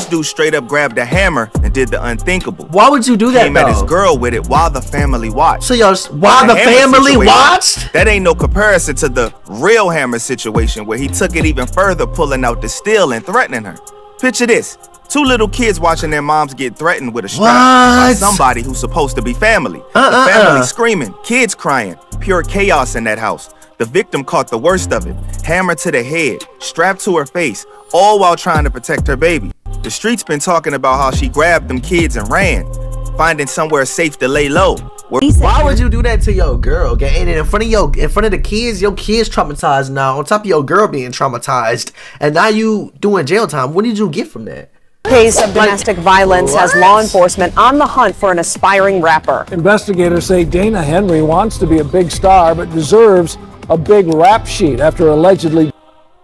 dude straight up grabbed a hammer and did the unthinkable. Why would you do that? Came at his girl with it while the family watched. So y'all, while the family watched? That ain't no comparison to the real hammer situation where he took it even further, pulling out the steel and threatening her. Picture this. 2 little kids watching their moms get threatened with a strap by somebody who's supposed to be family. The family screaming, kids crying, pure chaos in that house. The victim caught the worst of it. Hammer to the head, strapped to her face, all while trying to protect her baby. The streets been talking about how she grabbed them kids and ran, finding somewhere safe to lay low. Why would you do that to your girl? Okay? And in front of the kids, your kids traumatized now. On top of your girl being traumatized, and now you doing jail time. What did you get from that? Case of domestic violence has law enforcement on the hunt for an aspiring rapper. Investigators say Dana Henry wants to be a big star, but deserves a big rap sheet after allegedly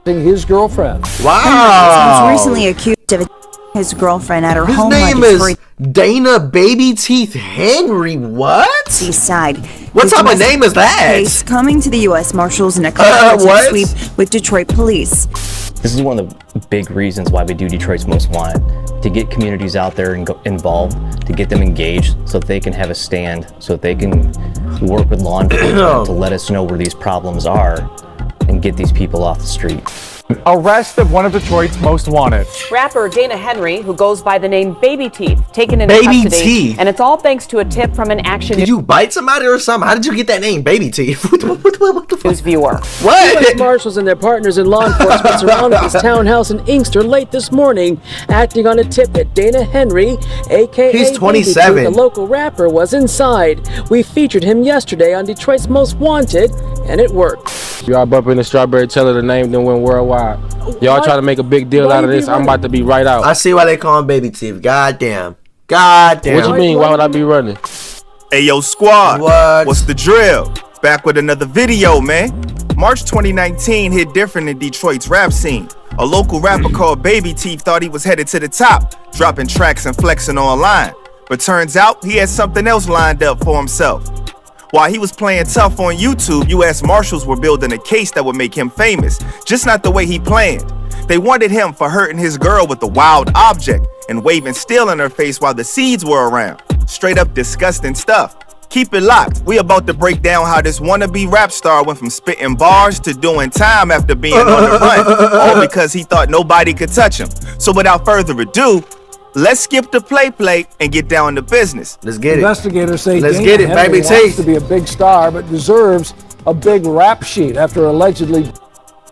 his girlfriend. Wow. He was recently accused of his girlfriend at her home. His name is Dana Baby Teeth Henry. What? East Side. What type of name is that? Case coming to the U.S. Marshals in a collaborative sweep with Detroit police. This is one of the big reasons why we do Detroit's Most Wanted, to get communities out there and involved, to get them engaged so that they can have a stand, so that they can work with law enforcement to let us know where these problems are and get these people off the street. Arrest of one of Detroit's most wanted. Rapper Dana Henry, who goes by the name Baby Teeth, taken into Baby custody. Teeth. And it's all thanks to a tip from an Action Did you bite somebody or something? How did you get that name, Baby Teeth? What the News viewer. What? U.S. Marshals and their partners in law enforcement surrounded his townhouse in Inkster late this morning, acting on a tip that Dana Henry, a.k.a. He's 27. Baby Teeth, the local rapper, was inside. We featured him yesterday on Detroit's Most Wanted, and it worked. Y'all bumping the Strawberry Teller, the name then went worldwide. Y'all trying to make a big deal out of this. I'm about to be right out. I see why they call him Baby Teeth. Goddamn. Goddamn. What you mean? Why would I be running? Hey, yo, squad. What? What's the drill? Back with another video, man. March 2019 hit different in Detroit's rap scene. A local rapper called Baby Teeth thought he was headed to the top, dropping tracks and flexing online. But turns out he had something else lined up for himself. While he was playing tough on YouTube, U.S. Marshals were building a case that would make him famous, just not the way he planned. They wanted him for hurting his girl with a wild object and waving steel in her face while the seeds were around. Straight up disgusting stuff. Keep it locked. We about to break down how this wannabe rap star went from spitting bars to doing time after being on the run, all because he thought nobody could touch him. So without further ado, let's skip the play and get down to business. Let's get it. Investigators say Let's Dana get it, Henry Baby wants Teeth. to be a big star, but deserves a big rap sheet after allegedly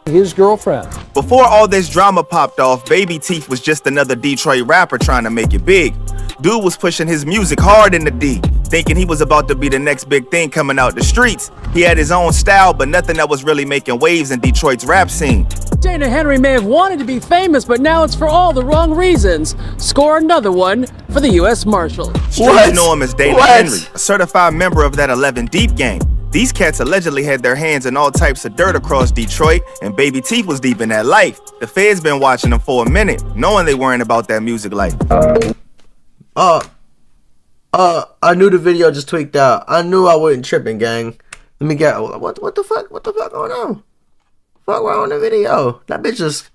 his girlfriend. Before all this drama popped off, Baby Teeth was just another Detroit rapper trying to make it big. Dude was pushing his music hard in the D, thinking he was about to be the next big thing coming out the streets. He had his own style, but nothing that was really making waves in Detroit's rap scene. Dana Henry may have wanted to be famous, but now it's for all the wrong reasons. Score another one for the U.S. Marshals. Streets know him as Dana Henry, a certified member of that 11 Deep gang. These cats allegedly had their hands in all types of dirt across Detroit, and Baby Teeth was deep in that life. The feds been watching them for a minute, knowing they weren't about that music life. I knew the video just tweaked out. I knew I wasn't tripping, gang. Let me get what the fuck going on? Fuck wrong on the video? That bitch just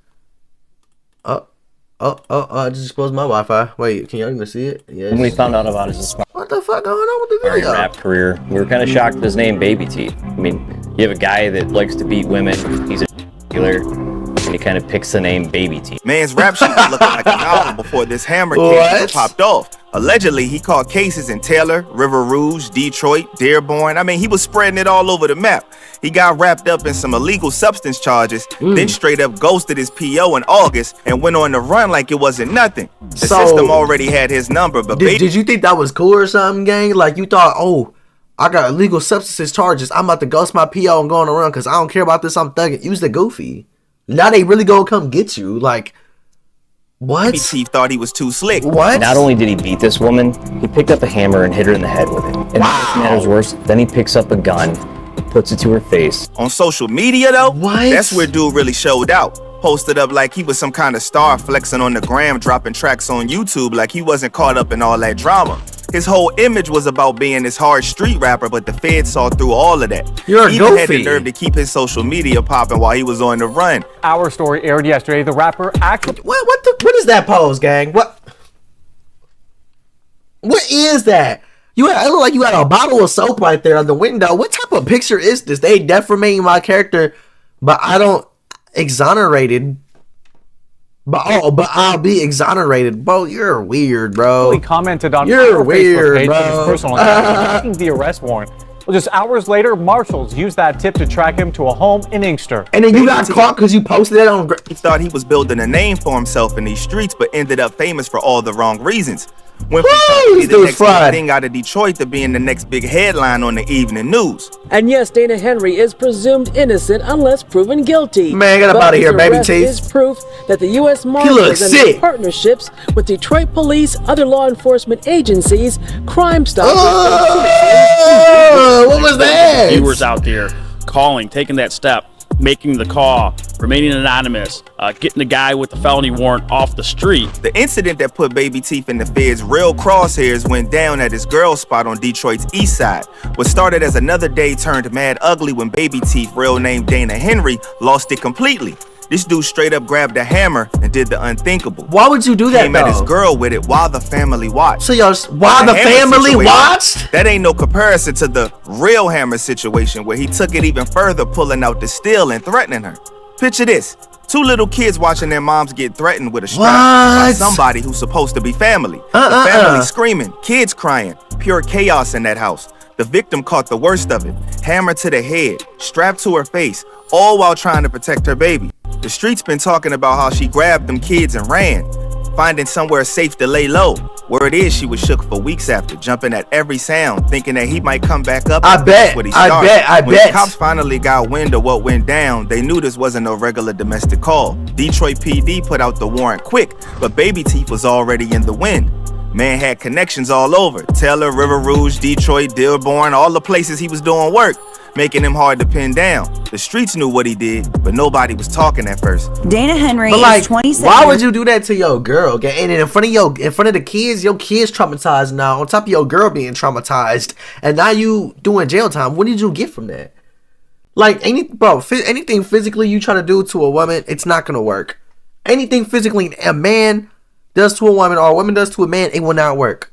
I just exposed my Wi-Fi. Wait, can y'all even see it? Yeah. When we found out about his What the fuck going on with the video? rap career, we were kind of shocked at his name, Baby Teeth. I mean, you have a guy that likes to beat women. He's a dealer, and he kind of picks the name Baby Teeth. Man's rap sheet was looking like a novel before this hammer case popped off. Allegedly, he caught cases in Taylor, River Rouge, Detroit, Dearborn. I mean, he was spreading it all over the map. He got wrapped up in some illegal substance charges, then straight up ghosted his PO in August and went on the run like it wasn't nothing. The system already had his number, but did you think that was cool or something, gang? Like you thought, oh, I got illegal substances charges. I'm about to ghost my PO and go on the run because I don't care about this. I'm thugging. Use the goofy. Now they really gonna come get you. Like, what? Baby Teeth thought he was too slick. What? Not only did he beat this woman, he picked up a hammer and hit her in the head with it. And what matters worse, then he picks up a gun, puts it to her face. On social media though, that's where dude really showed out. Posted up like he was some kind of star, flexing on the gram, dropping tracks on YouTube like he wasn't caught up in all that drama. His whole image was about being this hard street rapper, but the feds saw through all of that. You're Even had goofy. the nerve to keep his social media popping while he was on the run. Our story aired yesterday. The rapper actually What is that pose, gang? What is that? It look like you had a bottle of soap right there on the window. What type of picture is this? They defamating my character, but I don't exonerated. But I'll be exonerated, bro. You're weird, bro. commented on You're our weird, Facebook page bro. with his personal account, taking the arrest warrant. Well, just hours later, marshals used that tip to track him to a home in Inkster. And then you got caught because you posted that on. He thought he was building a name for himself in these streets, but ended up famous for all the wrong reasons. Went from trying to be this the dude's next big fried. thing out of Detroit to being the next big headline on the evening news. And yes, Dana Henry is presumed innocent unless proven guilty. Man, get up But outta here, his baby arrest teeth. is proof that the U.S. looks Marshals and sick. their partnerships with Detroit police, other law enforcement agencies, Crime Stoppers, What was that? Viewers out there calling, taking that step, making the call, remaining anonymous, getting the guy with the felony warrant off the street. The incident that put Baby Teeth in the feds' real crosshairs went down at his girl spot on Detroit's east side. What started as another day turned mad ugly when Baby Teeth, real name Dana Henry, lost it completely. This dude straight up grabbed a hammer and did the unthinkable. Why would you do that, Came at his though? girl with it while the family watched. So y'all, while the hammer family situation, watched? That ain't no comparison to the real hammer situation where he took it even further, pulling out the steel and threatening her. Picture this. Two little kids watching their moms get threatened with a strap by What? somebody who's supposed to be family. The family screaming, kids crying, pure chaos in that house. The victim caught the worst of it. Hammer to the head, strapped to her face, all while trying to protect her baby. The streets been talking about how she grabbed them kids and ran, finding somewhere safe to lay low. Word is she was shook for weeks after, jumping at every sound, thinking that he might come back up. I and bet, finish what he I started. bet. When the cops finally got wind of what went down, they knew this wasn't no regular domestic call. Detroit PD put out the warrant quick, but Baby Teeth was already in the wind. Man had connections all over. Taylor, River Rouge, Detroit, Dearborn, all the places he was doing work, making him hard to pin down. The streets knew what he did, but nobody was talking at first. Dana Henry But like, is 27. why would you do that to your girl? Okay? And in front of the kids, your kids traumatized now. On top of your girl being traumatized, and now you doing jail time. What did you get from that? Like, anything physically you try to do to a woman, it's not gonna work. Anything physically a man does to a woman or a woman does to a man, it will not work.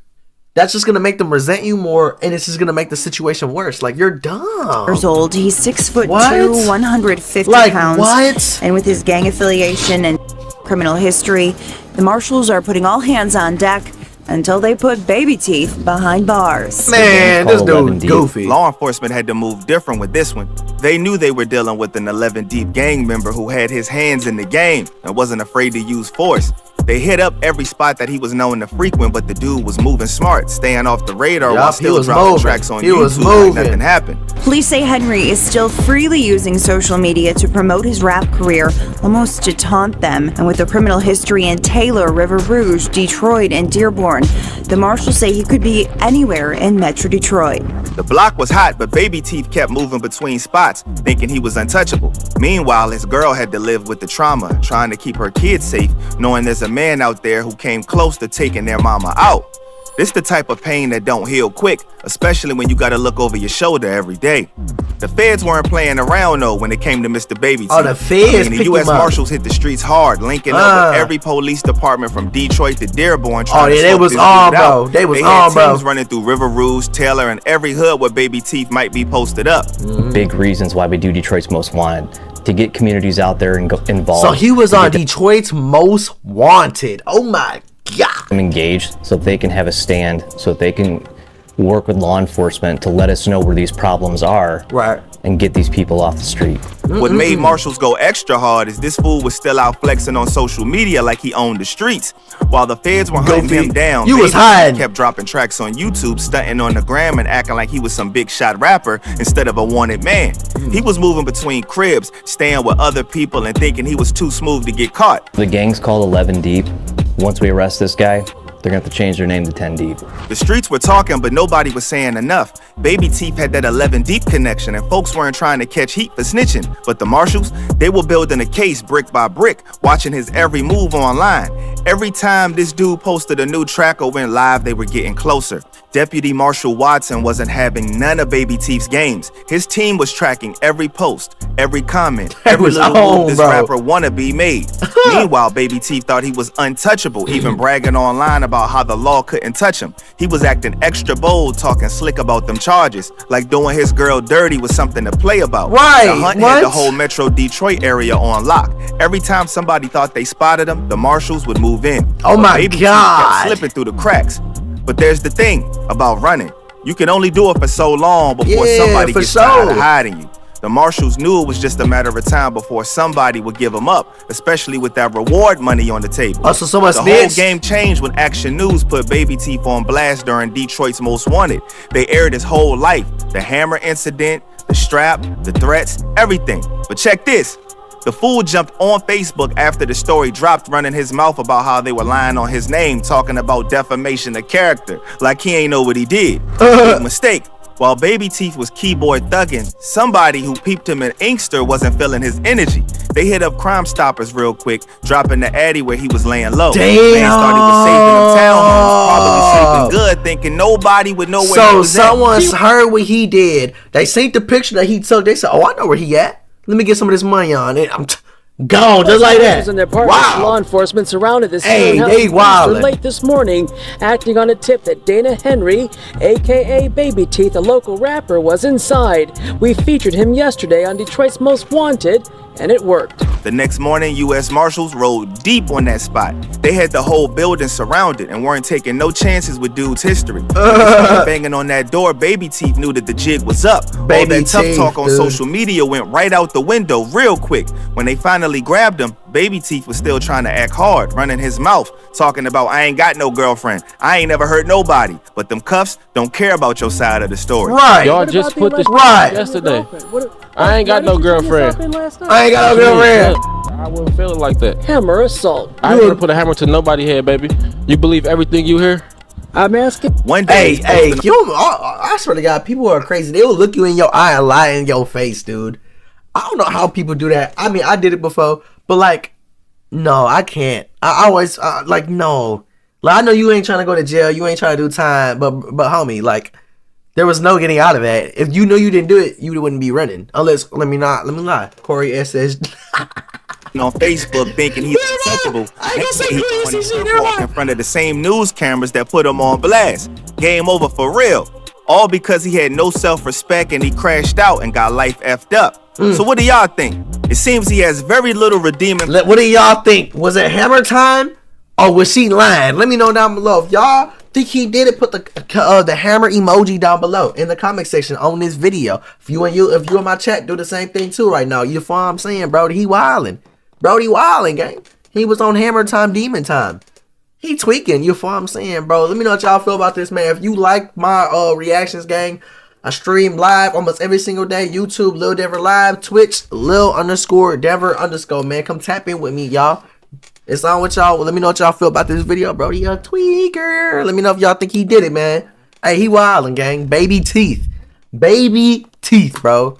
That's just gonna make them resent you more, and it's just gonna make the situation worse. Like, you're dumb. Years old. He's 6'2", What? 150 Like, pounds. what? And with his gang affiliation and criminal history, the marshals are putting all hands on deck until they put Baby Teeth behind bars. Man, this Call dude 11 deep. goofy. Law enforcement had to move different with this one. They knew they were dealing with an 11 deep gang member who had his hands in the game and wasn't afraid to use force. They hit up every spot that he was known to frequent, but the dude was moving smart, staying off the radar while Yup, he still was dropping moving. tracks on He was YouTube like moving. nothing happened. Police say Henry is still freely using social media to promote his rap career, almost to taunt them. And with a criminal history in Taylor, River Rouge, Detroit, and Dearborn, the marshals say he could be anywhere in Metro Detroit. The block was hot, but Baby Teeth kept moving between spots, thinking he was untouchable. Meanwhile, his girl had to live with the trauma, trying to keep her kids safe, knowing there's a man out there who came close to taking their mama out. This the type of pain that don't heal quick, especially when you gotta look over your shoulder every day. The feds weren't playing around though when it came to Mr. Baby Teeth. Oh, the feds the picked U.S. him up. Marshals hit the streets hard, linking up with every police department from Detroit to Dearborn. Oh, yeah, they was on, bro. They was on, had bro. teams running through River Rouge, Taylor, and every hood where Baby Teeth might be posted up. Big reasons why we do Detroit's Most Wanted, to get communities out there and involved. So he was to on get Detroit's Most Wanted. Oh my God. them engaged so they can have a stand, so they can work with law enforcement to let us know where these problems are, Right. and get these people off the street. What made marshals go extra hard is this fool was still out flexing on social media like he owned the streets. While the feds were hunting Goofy. him down, You was Baby hiding. kept dropping tracks on YouTube, stunting on the gram and acting like he was some big shot rapper instead of a wanted man. He was moving between cribs, staying with other people and thinking he was too smooth to get caught. The gang's called 11 deep. Once we arrest this guy, they're gonna have to change their name to 10 Deep. The streets were talking, but nobody was saying enough. Baby Teeth had that 11 Deep connection, and folks weren't trying to catch heat for snitching. But the marshals, they were building a case brick by brick, watching his every move online. Every time this dude posted a new track or went live, they were getting closer. Deputy Marshal Watson wasn't having none of Baby Teeth's games. His team was tracking every post, every comment, every little move this rapper wannabe made. Meanwhile, Baby Teeth thought he was untouchable, even bragging online about how the law couldn't touch him. He was acting extra bold, talking slick about them charges, like doing his girl dirty was something to play about. Right, The hunt had the whole Metro Detroit area on lock. Every time somebody thought they spotted him, the marshals would move in. Oh my Baby Teeth God. kept slipping through the cracks. But there's the thing about running. You can only do it for so long before somebody gets tired of hiding you. The marshals knew it was just a matter of time before somebody would give him up, especially with that reward money on the table. Also, so much the whole game changed when Action News put Baby Teeth on blast during Detroit's Most Wanted. They aired his whole life, the hammer incident, the strap, the threats, everything. But check this. The fool jumped on Facebook after the story dropped, running his mouth about how they were lying on his name, talking about defamation of character, like he ain't know what he did. Big mistake. While Baby Teeth was keyboard thugging, somebody who peeped him in Inkster wasn't feeling his energy. They hit up Crime Stoppers real quick, dropping the Addy where he was laying low. Damn. Man thought he was saving them townhomes, probably sleeping good, thinking nobody would know where he was So someone heard what he did. They seen the picture that he took. They said, "Oh, I know where he at. Let me get some of this money on it." I'm gone just like that. In their apartments, law enforcement surrounded this townhouse they wildin'. late this morning, acting on a tip that Dana Henry, aka Baby Teeth, a local rapper, was inside. We featured him yesterday on Detroit's Most Wanted, and it worked. The next morning, U.S. Marshals rode deep on that spot. They had the whole building surrounded and weren't taking no chances with dude's history. When they started banging on that door, Baby Teeth knew that the jig was up. All that tough talk on social media went right out the window real quick. When they finally grabbed him, Baby Teeth was still trying to act hard, running his mouth, talking about, "I ain't got no girlfriend. I ain't never hurt nobody." But them cuffs don't care about your side of the story. Right. Y'all just put this yesterday. I ain't got no girlfriend. I ain't got no girlfriend. I wouldn't feel it like that. Hammer assault. I ain't gonna put a hammer to nobody's head, baby. You believe everything you hear? I'm asking. One day, I swear to God, people are crazy. They will look you in your eye and lie in your face, dude. I don't know how people do that. I mean, I did it before, but like, no, I can't. I always like, no. Like, I know you ain't trying to go to jail. You ain't trying to do time, but homie, like, there was no getting out of that. If you know you didn't do it, you wouldn't be running. Unless, let me lie. Corey S says on Facebook thinking he's acceptable. Walk in front of the same news cameras that put him on blast. Game over for real. All because he had no self-respect and he crashed out and got life effed up. So what do y'all think? It seems he has very little redeeming. What do y'all think? Was it hammer time or was she lying? Let me know down below. If y'all think he did it, put the hammer emoji down below in the comment section on this video. If you in my chat, do the same thing too right now. You feel what I'm saying, Brody? He wildin'. Brody wildin', gang. He was on hammer time, demon time. He tweaking. You feel what I'm saying, bro? Let me know what y'all feel about this, man. If you like my reactions, gang, I stream live almost every single day. YouTube, Lil Denver Live. Twitch, Lil_Denver_, man. Come tap in with me, y'all. It's on with y'all. Let me know what y'all feel about this video, bro. He a tweaker. Let me know if y'all think he did it, man. Hey, he wildin', gang. Baby Teeth. Baby Teeth, bro.